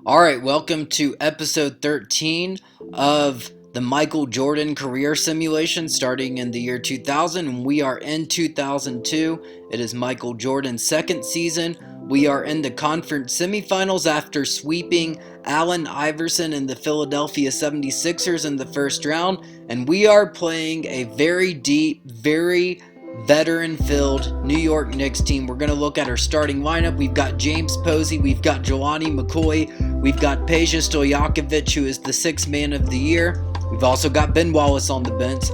Alright, welcome to episode 13 of the Michael Jordan career simulation starting in the year 2000, and we are in 2002. It is Michael Jordan's second season. We are in the conference semifinals after sweeping Allen Iverson and the Philadelphia 76ers in the first round, and we are playing a very deep, very veteran-filled New York Knicks team. We're going to look at our starting lineup. We've got James Posey, we've got Jelani McCoy, we've got Peja Stojakovic, who is the sixth man of the year. We've also got Ben Wallace on the bench.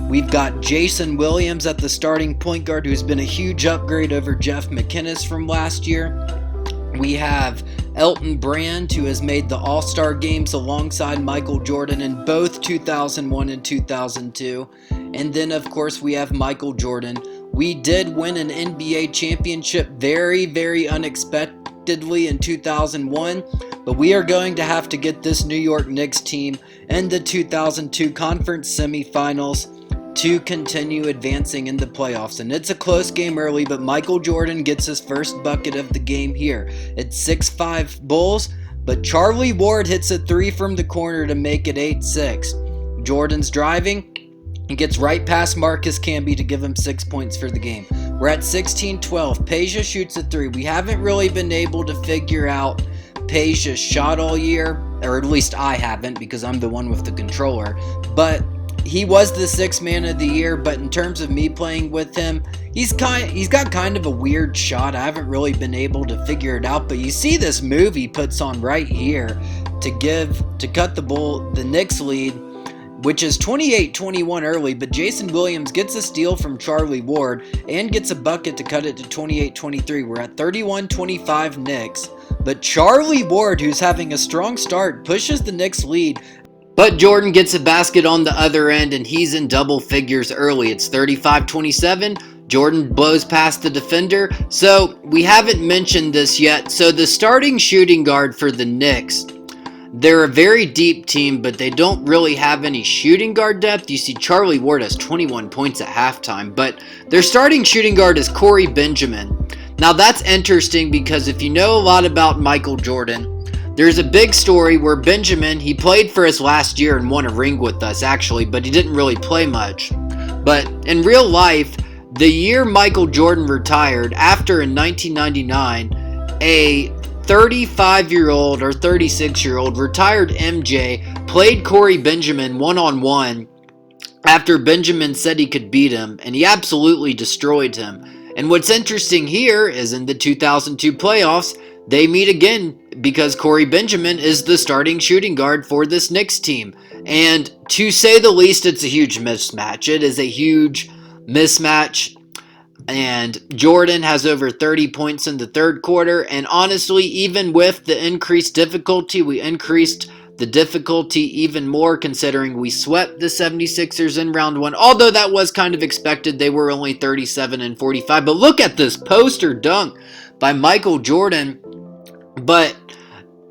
We've got Jason Williams at the starting point guard, who's been a huge upgrade over Jeff McInnes from last year. We have Elton Brand, who has made the All-Star games alongside Michael Jordan in both 2001 and 2002. And then, of course, we have Michael Jordan. We did win an NBA championship very, very unexpectedly in 2001, but we are going to have to get this New York Knicks team in the 2002 conference semifinals to continue advancing in the playoffs. And it's a close game early, but Michael Jordan gets his first bucket of the game here. It's 6-5 Bulls, but Charlie Ward hits a three from the corner to make it 8-6. Jordan's driving. He gets right past Marcus Camby to give him 6 points for the game. We're at 16-12. Peja shoots a three. We haven't really been able to figure out Peja's shot all year, or at least I haven't because I'm the one with the controller. But he was the sixth man of the year, but in terms of me playing with him, he's got kind of a weird shot. I haven't really been able to figure it out, but you see this move he puts on right here to cut the Knicks lead, which is 28-21 early, but Jason Williams gets a steal from Charlie Ward and gets a bucket to cut it to 28-23. We're at 31-25 Knicks, but Charlie Ward, who's having a strong start, pushes the Knicks lead. But Jordan gets a basket on the other end, and he's in double figures early. It's 35-27. Jordan blows past the defender. So we haven't mentioned this yet. So the starting shooting guard for the Knicks, they're a very deep team, but they don't really have any shooting guard depth. You see Charlie Ward has 21 points at halftime, but their starting shooting guard is Corey Benjamin. Now that's interesting because if you know a lot about Michael Jordan, there's a big story where Benjamin, he played for us last year and won a ring with us actually, but he didn't really play much. But in real life, the year Michael Jordan retired, after in 1999, a 35-year-old or 36-year-old retired MJ played Corey Benjamin one-on-one after Benjamin said he could beat him, and he absolutely destroyed him. And what's interesting here is in the 2002 playoffs, they meet again because Corey Benjamin is the starting shooting guard for this Knicks team. And to say the least, it's a huge mismatch. It is a huge mismatch. And Jordan has over 30 points in the third quarter. And honestly, even with the increased difficulty, we increased the difficulty even more considering we swept the 76ers in round one. Although that was kind of expected. They were only 37-45. But look at this poster dunk by Michael Jordan. But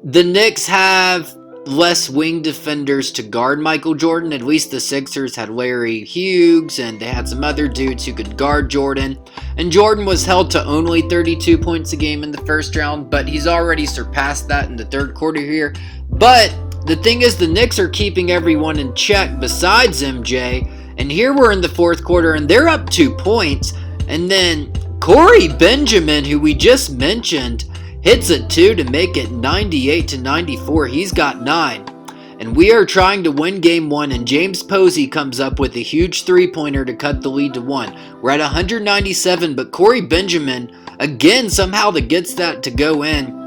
the Knicks have less wing defenders to guard Michael Jordan. At least the Sixers had Larry Hughes and they had some other dudes who could guard Jordan. And Jordan was held to only 32 points a game in the first round, but he's already surpassed that in the third quarter here. But the thing is, the Knicks are keeping everyone in check besides MJ. And here we're in the fourth quarter and they're up 2 points. And then Corey Benjamin, who we just mentioned, hits a two to make it 98-94. He's got 9. And we are trying to win game one, and James Posey comes up with a huge three-pointer to cut the lead to 1. We're at 197, but Corey Benjamin, again, somehow that gets that to go in.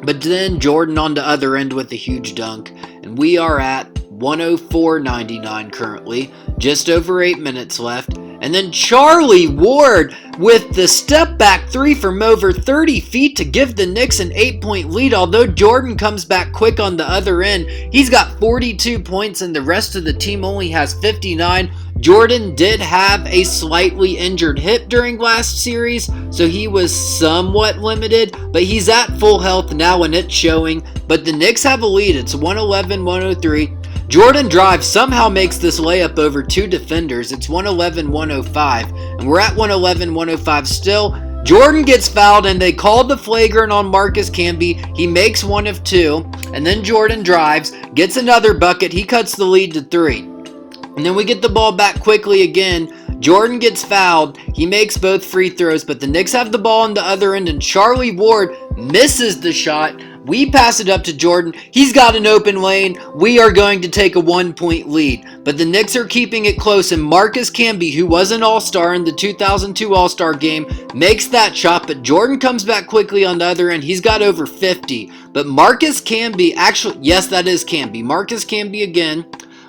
But then Jordan on the other end with a huge dunk. And we are at 104-99 currently. Just over 8 minutes left. And then Charlie Ward with the step back three from over 30 feet to give the Knicks an 8-point lead. Although Jordan comes back quick on the other end, he's got 42 points and the rest of the team only has 59. Jordan did have a slightly injured hip during last series, so he was somewhat limited, but he's at full health now and it's showing. But the Knicks have a lead. It's 111-103. Jordan drives, somehow makes this layup over 2 defenders. It's 111-105, and we're at 111-105 still. Jordan gets fouled, and they called the flagrant on Marcus Camby. He makes one of two, and then Jordan drives, gets another bucket. He cuts the lead to 3. And then we get the ball back quickly again. Jordan gets fouled. He makes both free throws, but the Knicks have the ball on the other end, and Charlie Ward misses the shot. We pass it up to Jordan. He's got an open lane. We are going to take a 1-point lead. But the Knicks are keeping it close, and Marcus Camby, who was an All-Star in the 2002 All-Star game, makes that shot, but Jordan comes back quickly on the other end. He's got over 50. But Marcus Camby, actually, yes, that is Camby. Marcus Camby again.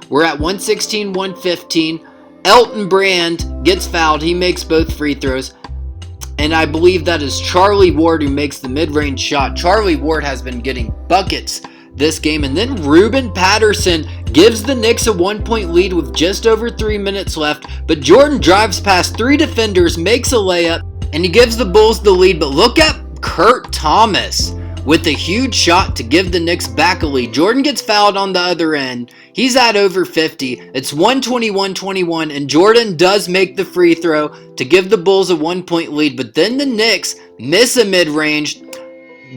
We're at 116-115. Elton Brand gets fouled. He makes both free throws. And I believe that is Charlie Ward who makes the mid-range shot. Charlie Ward has been getting buckets this game. And then Ruben Patterson gives the Knicks a 1-point lead with just over 3 minutes left. But Jordan drives past 3 defenders, makes a layup, and he gives the Bulls the lead. But look at Kurt Thomas with a huge shot to give the Knicks back a lead. Jordan gets fouled on the other end. He's at over 50. It's 121-21, and Jordan does make the free throw to give the Bulls a 1-point lead. But then the Knicks miss a mid-range.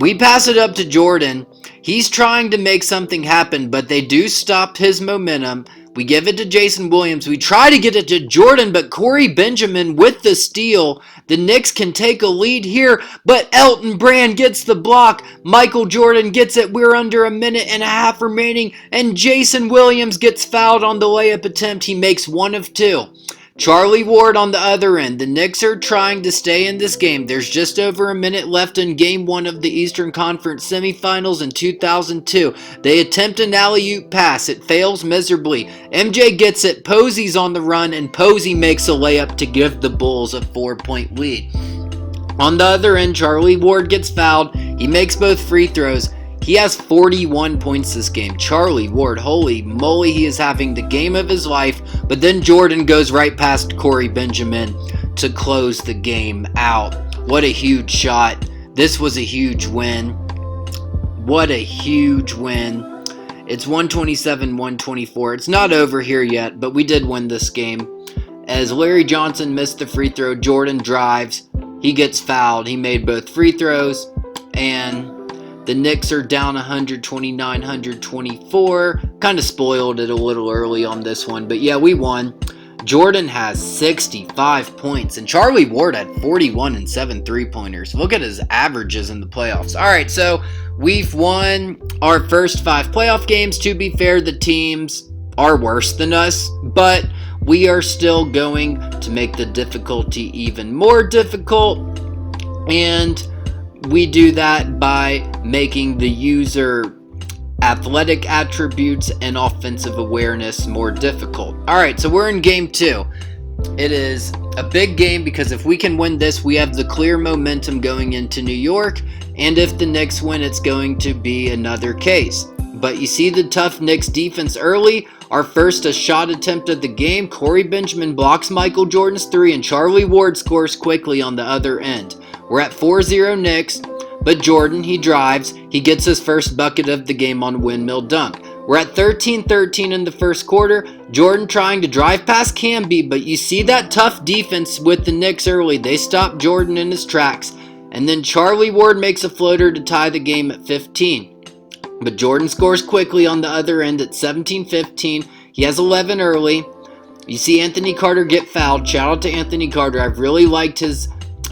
We pass it up to Jordan. He's trying to make something happen, but they do stop his momentum. We give it to Jason Williams. We try to get it to Jordan, but Corey Benjamin with the steal. The Knicks can take a lead here, but Elton Brand gets the block. Michael Jordan gets it. We're under a minute and a half remaining, and Jason Williams gets fouled on the layup attempt. He makes one of 2. Charlie Ward on the other end. The Knicks are trying to stay in this game. There's just over a minute left in Game 1 of the Eastern Conference Semifinals in 2002. They attempt an alley-oop pass. It fails miserably. MJ gets it. Posey's on the run, and Posey makes a layup to give the Bulls a 4-point lead. On the other end, Charlie Ward gets fouled. He makes both free throws. He has 41 points this game. Charlie Ward, holy moly, he is having the game of his life. But then Jordan goes right past Corey Benjamin to close the game out. What a huge shot. This was a huge win. What a huge win. It's 127-124. It's not over here yet, but we did win this game. As Larry Johnson missed the free throw, Jordan drives. He gets fouled. He made both free throws, and the Knicks are down 129-124. Kind of spoiled it a little early on this one, but yeah, we won. Jordan has 65 points, and Charlie Ward had 41 and 7 3-pointers. Look at his averages in the playoffs. All right, so we've won our first 5 playoff games. To be fair, the teams are worse than us, but we are still going to make the difficulty even more difficult, and we do that by making the user athletic attributes and offensive awareness more difficult. Alright, so we're in game 2. It is a big game because if we can win this, we have the clear momentum going into New York, and if the Knicks win, it's going to be another case. But you see the tough Knicks defense early. Our first shot attempt of the game, Corey Benjamin blocks Michael Jordan's 3, and Charlie Ward scores quickly on the other end. We're at 4-0 Knicks, but Jordan, he drives. He gets his first bucket of the game on windmill dunk. We're at 13-13 in the first quarter. Jordan trying to drive past Camby, but you see that tough defense with the Knicks early. They stop Jordan in his tracks. And then Charlie Ward makes a floater to tie the game at 15. But Jordan scores quickly on the other end at 17-15. He has 11 early. You see Anthony Carter get fouled. Shout out to Anthony Carter. I've really liked his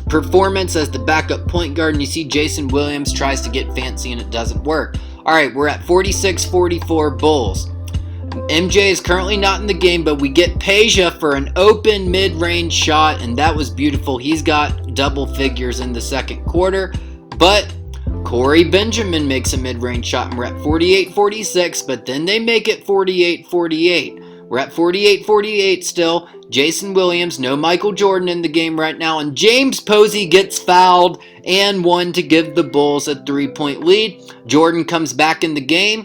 performance as the backup point guard, and you see Jason Williams tries to get fancy and it doesn't work. Alright, we're at 46-44 Bulls. MJ is currently not in the game, but we get Peja for an open mid-range shot, and that was beautiful. He's got double figures in the second quarter, but Corey Benjamin makes a mid-range shot, and we're at 48-46, but then they make it 48-48. We're at 48-48 still. Jason Williams, no Michael Jordan in the game right now, and James Posey gets fouled and one to give the Bulls a 3-point lead. Jordan comes back in the game.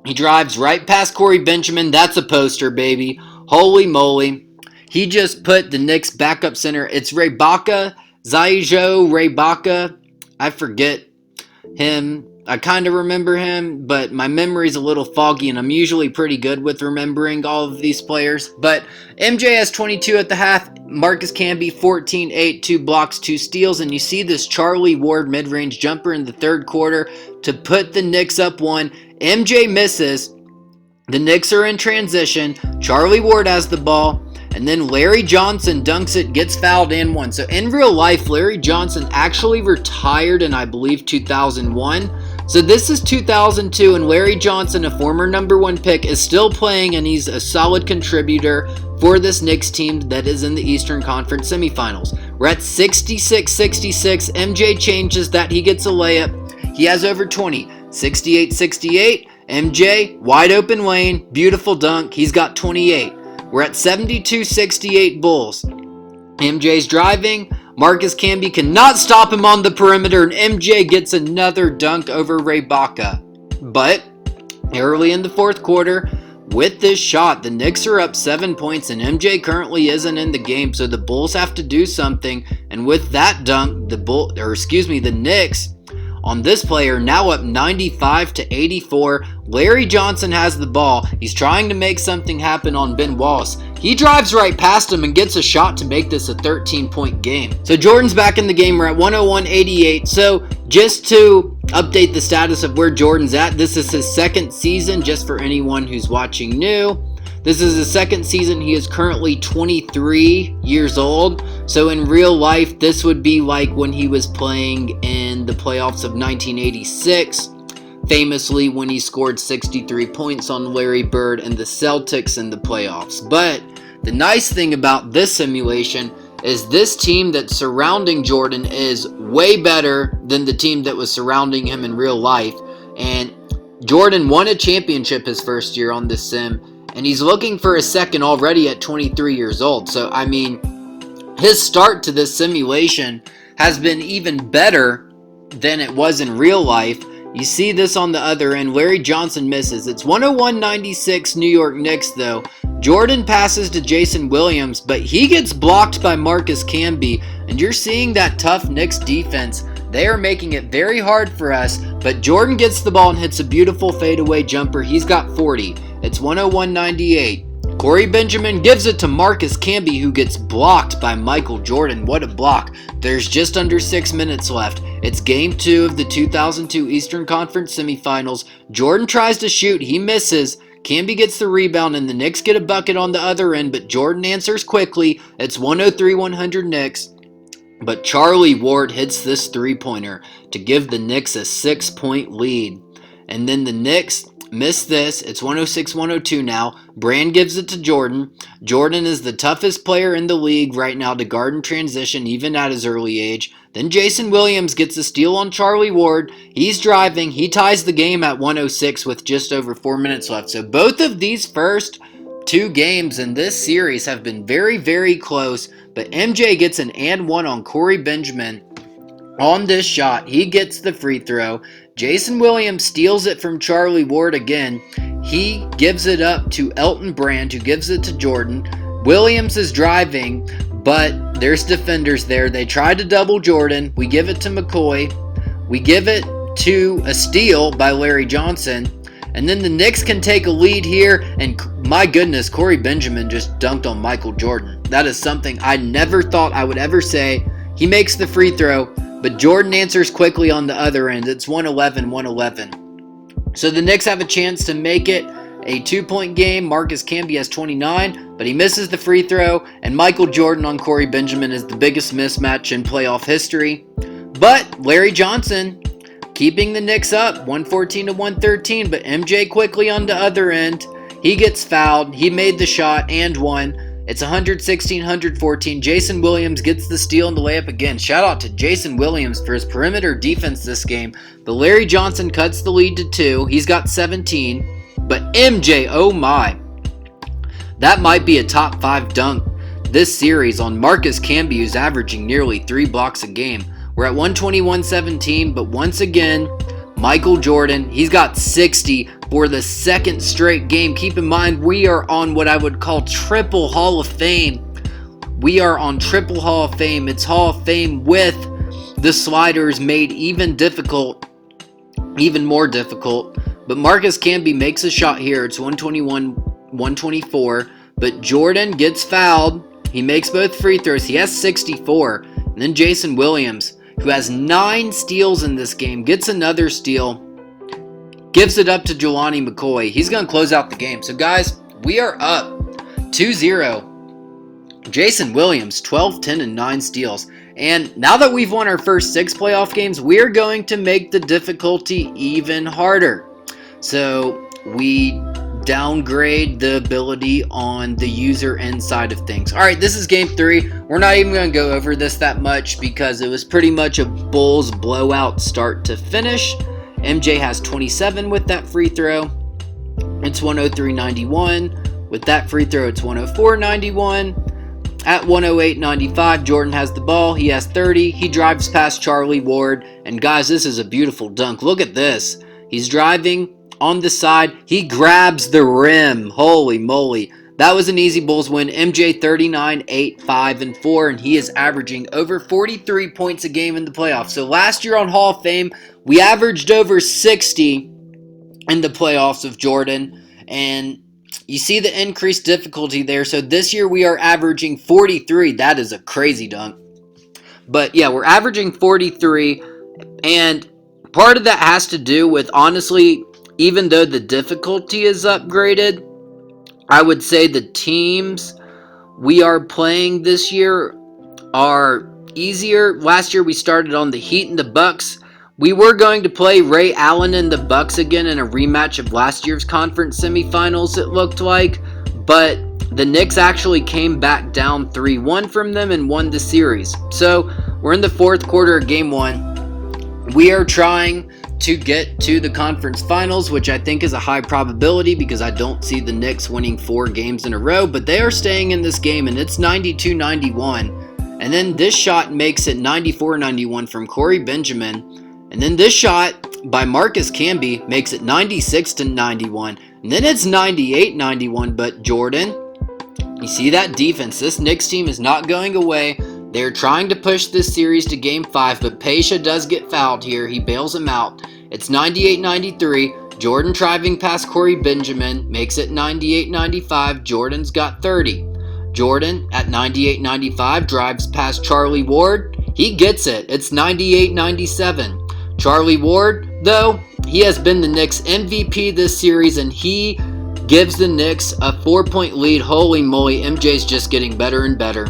He drives right past Corey Benjamin. That's a poster, baby. Holy moly. He just put the Knicks backup center. It's Zaijo Rebaka. I forget him. I kind of remember him, but my memory's a little foggy, and I'm usually pretty good with remembering all of these players. But MJ has 22 at the half. Marcus Camby, 14, 8, 2 blocks, 2 steals. And you see this Charlie Ward mid-range jumper in the third quarter to put the Knicks up 1. MJ misses. The Knicks are in transition. Charlie Ward has the ball. And then Larry Johnson dunks it, gets fouled and 1. So in real life, Larry Johnson actually retired in, I believe, 2001. So this is 2002, and Larry Johnson, a former number 1 pick, is still playing, and he's a solid contributor for this Knicks team that is in the Eastern Conference semifinals. We're at 66-66. MJ changes that. He gets a layup. He has over 20. 68-68. MJ, wide open lane, beautiful dunk. He's got 28. We're at 72-68 Bulls. MJ's driving. Marcus Camby cannot stop him on the perimeter, and MJ gets another dunk over Rebecca. But early in the fourth quarter, with this shot, the Knicks are up 7 points, and MJ currently isn't in the game, so the Bulls have to do something. And with that dunk, the Knicks on this player now up 95-84. Larry Johnson has the ball. He's trying to make something happen on Ben Wallace. He drives right past him and gets a shot to make this a 13-point game. So Jordan's back in the game. We're at 101-88. So just to update the status of where Jordan's at, this is his second season, just for anyone who's watching new. This is his second season. He is currently 23 years old. So in real life, this would be like when he was playing in the playoffs of 1986. Famously, when he scored 63 points on Larry Bird and the Celtics in the playoffs. But the nice thing about this simulation is this team that's surrounding Jordan is way better than the team that was surrounding him in real life. And Jordan won a championship his first year on this sim. And he's looking for a second already at 23 years old. So, I mean, his start to this simulation has been even better than it was in real life. You see this on the other end. Larry Johnson misses. It's 101-96 New York Knicks, though. Jordan passes to Jason Williams, but he gets blocked by Marcus Camby. And you're seeing that tough Knicks defense. They are making it very hard for us, but Jordan gets the ball and hits a beautiful fadeaway jumper. He's got 40. It's 101-98. Corey Benjamin gives it to Marcus Camby, who gets blocked by Michael Jordan. What a block. There's just under 6 minutes left. It's game 2 of the 2002 Eastern Conference semifinals. Jordan tries to shoot. He misses. Camby gets the rebound, and the Knicks get a bucket on the other end, but Jordan answers quickly. It's 103-100 Knicks. But Charlie Ward hits this three-pointer to give the Knicks a 6-point lead. And then the Knicks miss this. It's 106-102 now. Brand gives it to Jordan. Jordan is the toughest player in the league right now to guard in transition, even at his early age. Then Jason Williams gets a steal on Charlie Ward. He's driving. He ties the game at 106 with just over 4 minutes left. So both of these first 2 games in this series have been very, very close. But MJ gets an and one on Corey Benjamin on this shot. He gets the free throw. Jason Williams steals it from Charlie Ward again. He gives it up to Elton Brand, who gives it to Jordan. Williams is driving, but there's defenders there. They try to double Jordan. We give it to McCoy. We give it to a steal by Larry Johnson. And then the Knicks can take a lead here, and my goodness, Corey Benjamin just dunked on Michael Jordan. That is something I never thought I would ever say. He makes the free throw, but Jordan answers quickly on the other end. It's 111-111. So the Knicks have a chance to make it a 2-point game. Marcus Camby has 29, but he misses the free throw, and Michael Jordan on Corey Benjamin is the biggest mismatch in playoff history. But Larry Johnson keeping the Knicks up 114-113, but MJ quickly on the other end. He gets fouled. He made the shot and won. It's 116-114. Jason Williams gets the steal and the layup again. Shout out to Jason Williams for his perimeter defense this game. But Larry Johnson cuts the lead to 2. He's got 17. But MJ, oh my. That might be a top 5 dunk this series on Marcus Camby, who's averaging nearly 3 blocks a game. We're at 121-17, but once again, Michael Jordan, he's got 60 for the second straight game. Keep in mind, we are on what I would call triple Hall of Fame. We are on triple Hall of Fame. It's Hall of Fame with the sliders made even difficult even more difficult. But Marcus Camby makes a shot here. It's 121-124. But Jordan gets fouled. He makes both free throws. He has 64. And then Jason Williams, who has 9 steals in this game, gets another steal. Gives it up to Jelani McCoy. He's going to close out the game. So guys, we are up 2-0. Jason Williams, 12, 10, and 9 steals. And now that we've won our first 6 playoff games, we're going to make the difficulty even harder. So we downgrade the ability on the user end side of things. All right, this is game 3. We're not even going to go over this that much because it was pretty much a Bulls blowout start to finish. MJ has 27 with that free throw. It's 103-91. With that free throw, it's 104-91. At 108-95, Jordan has the ball. He has 30. He drives past Charlie Ward. And guys, this is a beautiful dunk. Look at this. He's driving on the side. He grabs the rim. Holy moly. That was an easy Bulls win. MJ 39, 8, 5, and 4. And he is averaging over 43 points a game in the playoffs. So last year on Hall of Fame, we averaged over 60 in the playoffs of Jordan. And you see the increased difficulty there. So this year we are averaging 43. That is a crazy dunk. But yeah, we're averaging 43. And part of that has to do with, honestly, even though the difficulty is upgraded, I would say the teams we are playing this year are easier. Last year we started on the Heat and the Bucks. We were going to play Ray Allen and the Bucks again in a rematch of last year's conference semifinals, it looked like. But the Knicks actually came back down 3-1 from them and won the series. So we're in the 4th quarter of game 1. We are trying to get to the conference finals, which I think is a high probability because I don't see the Knicks winning 4 games in a row. But they are staying in this game, and it's 92-91. And then this shot makes it 94-91 from Corey Benjamin. And then this shot by Marcus Camby makes it 96-91. And then it's 98-91. But Jordan, you see that defense. This Knicks team is not going away. They're trying to push this series to game 5. But Pesha does get fouled here. He bails him out. It's 98-93. Jordan driving past Corey Benjamin makes it 98-95. Jordan's got 30. Jordan at 98-95 drives past Charlie Ward. He gets it. It's 98-97. Charlie Ward, though, he has been the Knicks MVP this series, and he gives the Knicks a 4-point lead. Holy moly, MJ's just getting better and better.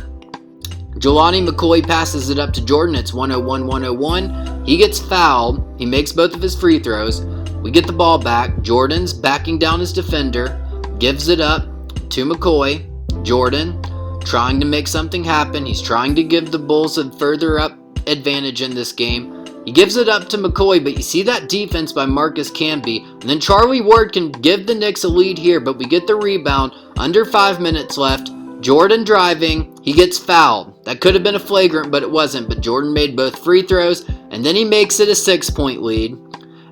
Jelani McCoy passes it up to Jordan. It's 101-101. He gets fouled. He makes both of his free throws. We get the ball back. Jordan's backing down his defender. Gives it up to McCoy. Jordan trying to make something happen. He's trying to give the Bulls a further up advantage in this game. He gives it up to McCoy, but you see that defense by Marcus Camby. And then Charlie Ward can give the Knicks a lead here, but we get the rebound. Under 5 minutes left. Jordan driving. He gets fouled. That could have been a flagrant, but it wasn't. But Jordan made both free throws, and then he makes it a 6-point lead.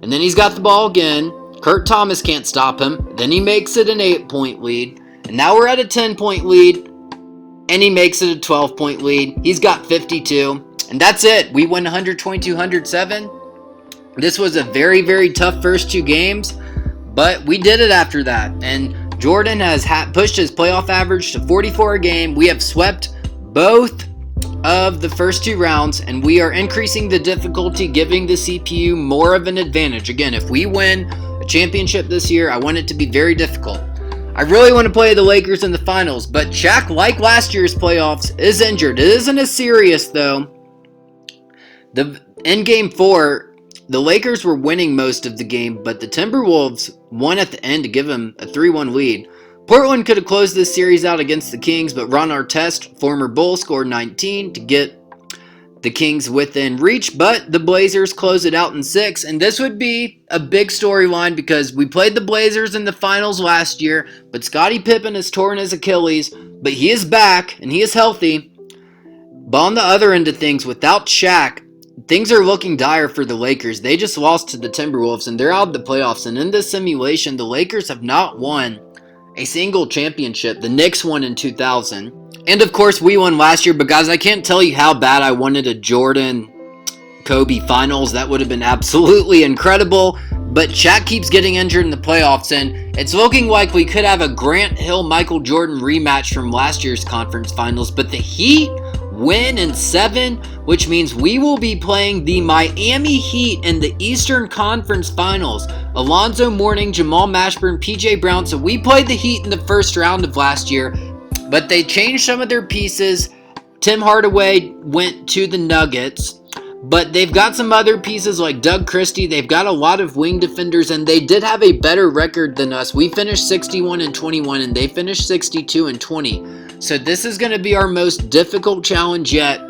And then he's got the ball again. Kurt Thomas can't stop him. Then he makes it an 8-point lead. And now we're at a 10-point lead, and he makes it a 12-point lead. He's got 52. And that's it. We win 122-107. This was a very, very tough first 2 games, but we did it after that. And Jordan has pushed his playoff average to 44 a game. We have swept both of the first 2 rounds, and we are increasing the difficulty, giving the CPU more of an advantage. Again, if we win a championship this year, I want it to be very difficult. I really want to play the Lakers in the finals, but Shaq, like last year's playoffs, is injured. It isn't as serious, though. In Game 4, the Lakers were winning most of the game, but the Timberwolves won at the end to give them a 3-1 lead. Portland could have closed this series out against the Kings, but Ron Artest, former Bull, scored 19 to get the Kings within reach, but the Blazers close it out in 6, and this would be a big storyline because we played the Blazers in the finals last year, but Scottie Pippen has torn his Achilles, but he is back, and he is healthy. But on the other end of things, without Shaq, things are looking dire for the Lakers. They just lost to the Timberwolves, and they're out of the playoffs. And in this simulation, the Lakers have not won a single championship. The Knicks won in 2000. And, of course, we won last year. But, guys, I can't tell you how bad I wanted a Jordan Kobe finals. That would have been absolutely incredible. But Shaq keeps getting injured in the playoffs, and it's looking like we could have a Grant Hill-Michael Jordan rematch from last year's conference finals. But the Heat win in 7, which means we will be playing the Miami Heat in the Eastern Conference Finals. Alonzo Mourning, Jamal Mashburn, PJ Brown. So we played the Heat in the first round of last year, but they changed some of their pieces. Tim Hardaway went to the Nuggets. But they've got some other pieces like Doug Christie. They've got a lot of wing defenders, and they did have a better record than us. We finished 61-21, and they finished 62-20. So this is going to be our most difficult challenge yet.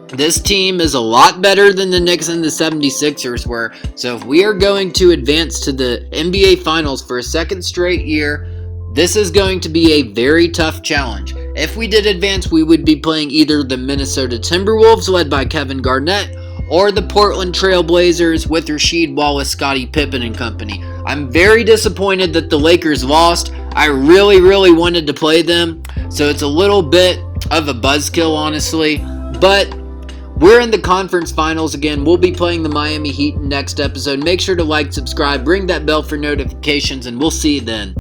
This team is a lot better than the Knicks and the 76ers were. So if we are going to advance to the NBA Finals for a second straight year, this is going to be a very tough challenge. If we did advance, we would be playing either the Minnesota Timberwolves, led by Kevin Garnett, or the Portland Trail Blazers with Rasheed Wallace, Scottie Pippen, and company. I'm very disappointed that the Lakers lost. I really wanted to play them, so it's a little bit of a buzzkill, honestly. But we're in the conference finals again. We'll be playing the Miami Heat next episode. Make sure to like, subscribe, ring that bell for notifications, and we'll see you then.